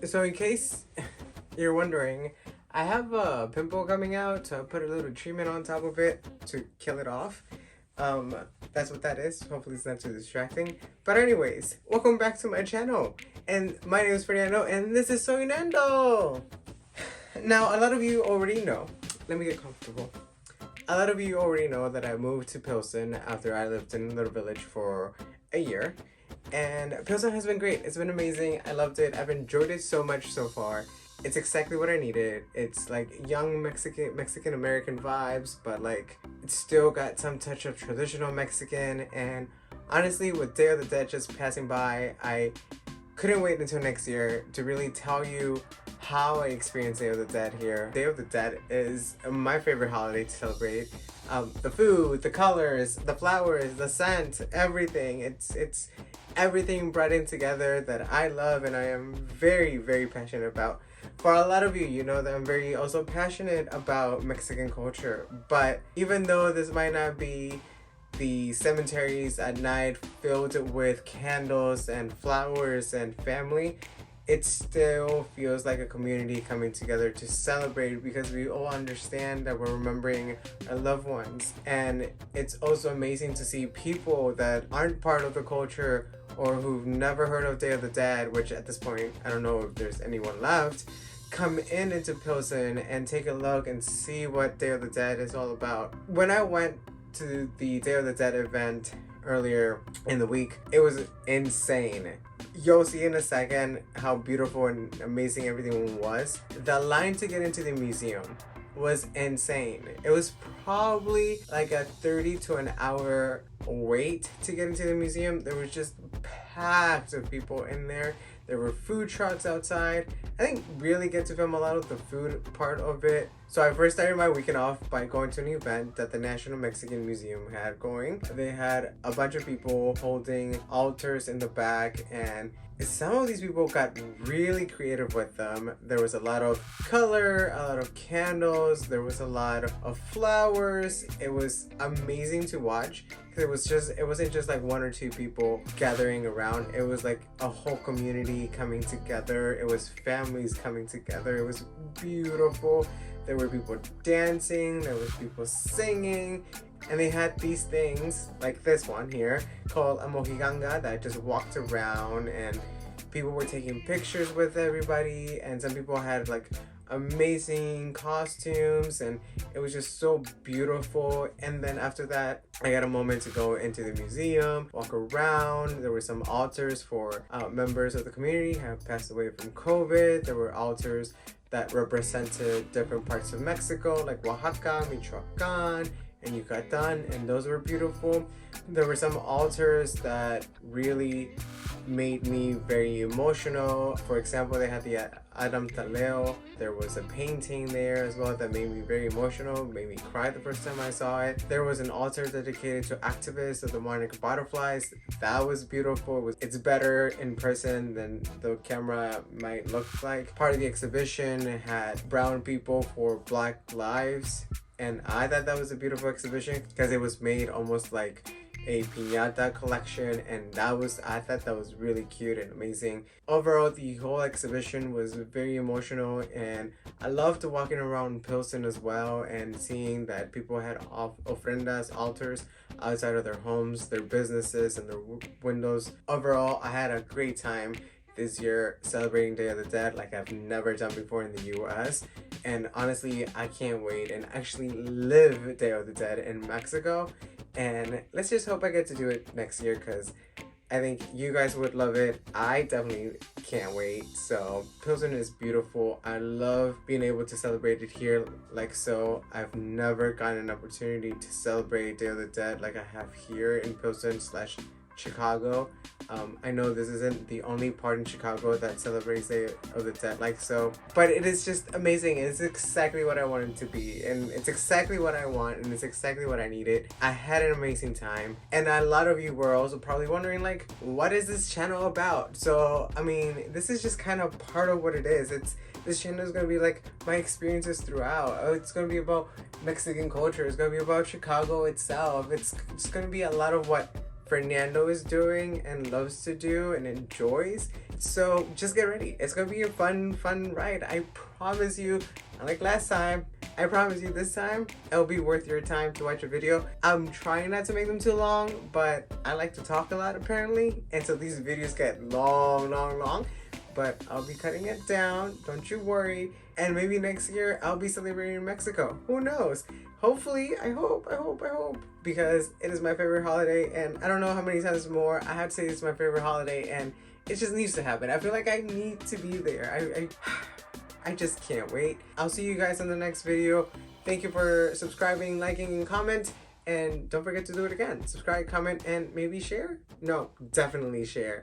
So in case you're wondering, I have a pimple coming out, so I put a little treatment on top of it to kill it off. Um, that's what that is. Hopefully it's not too distracting. But anyways, welcome back to my channel. And my name is Fernando, and this is Soy Nando. Now, a lot of you already know. Let me get comfortable. A lot of you already know that I moved to Pilsen after I lived in a little village for a year. And Pilsen has been great. It's been amazing. I loved it. I've enjoyed it so much so far. It's exactly what I needed. It's like young Mexican American vibes, but like it's still got some touch of traditional Mexican. And honestly, with Day of the Dead just passing by, I couldn't wait until next year to really tell you how I experienced Day of the Dead here. Day of the Dead is my favorite holiday to celebrate. The food, the colors, the flowers, the scent, everything. It's everything brought in together that I love and I am very, very passionate about. For a lot of you, you know that I'm very also passionate about Mexican culture. But even though this might not be the cemeteries at night filled with candles and flowers and family, it still feels like a community coming together to celebrate because we all understand that we're remembering our loved ones. And it's also amazing to see people that aren't part of the culture or who've never heard of Day of the Dead, which at this point, I don't know if there's anyone left, come into Pilsen and take a look and see what Day of the Dead is all about. When I went to the Day of the Dead event earlier in the week, it was insane. You'll see in a second how beautiful and amazing everything was. The line to get into the museum was insane. It was probably like a 30 to an hour wait to get into the museum. There was just packed of people in there. There were food trucks outside. I didn't really get to film a lot of the food part of it. So I first started my weekend off by going to an event that the National Mexican Museum had going. They had a bunch of people holding altars in the back, and some of these people got really creative with them. There was a lot of color, a lot of candles, there was a lot of flowers. It was amazing to watch because it wasn't just like one or two people gathering around. It was like a whole community coming together. It was families coming together. It was beautiful. There were people dancing, there was people singing, and they had these things like this one here called a mojiganga that just walked around, and people were taking pictures with everybody, and some people had like amazing costumes, and it was just so beautiful. And then after that, I got a moment to go into the museum, walk around. There were some altars for members of the community who have passed away from COVID. There were altars that represented different parts of Mexico, like Oaxaca, Michoacan, and Yucatan, and those were beautiful. There were some altars that really made me very emotional. For example, they had the Adam Taleo. There was a painting there as well that made me very emotional, made me cry the first time I saw it. There was an altar dedicated to activists of the monarch butterflies. That was beautiful. It's better in person than the camera might look like. Part of the exhibition had brown people for Black Lives, and I thought that was a beautiful exhibition because it was made almost like a piñata collection, and I thought that was really cute and amazing. Overall, the whole exhibition was very emotional, and I loved walking around Pilsen as well and seeing that people had ofrendas, altars outside of their homes, their businesses, and their windows. Overall, I had a great time this year celebrating Day of the Dead like I've never done before in the US. And honestly, I can't wait and actually live Day of the Dead in Mexico. And let's just hope I get to do it next year because I think you guys would love it. I definitely can't wait. So Pilsen is beautiful. I love being able to celebrate it here like so. I've never gotten an opportunity to celebrate Day of the Dead like I have here in Pilsen / Chicago. I know this isn't the only part in Chicago that celebrates Day of the Dead like so, but it is just amazing. It's exactly what I want it to be, and it's exactly what I want, and it's exactly what I needed. I had an amazing time, and a lot of you were also probably wondering like, what is this channel about? So I mean, this is just kind of part of what it is. This channel is going to be like my experiences throughout. It's going to be about Mexican culture. It's going to be about Chicago itself. It's going to be a lot of what Fernando is doing and loves to do and enjoys. It's So just get ready. It's gonna be a fun ride. I promise you. Unlike last time, I promise you this time it'll be worth your time to watch a video. I'm trying not to make them too long, but I like to talk a lot apparently, and so these videos get long. But I'll be cutting it down, don't you worry. And maybe next year I'll be celebrating in Mexico. Who knows? Hopefully, I hope. Because it is my favorite holiday, and I don't know how many times more I have to say it's my favorite holiday, and it just needs to happen. I feel like I need to be there. I just can't wait. I'll see you guys in the next video. Thank you for subscribing, liking, and comment. And don't forget to do it again. Subscribe, comment, and maybe share? No, definitely share.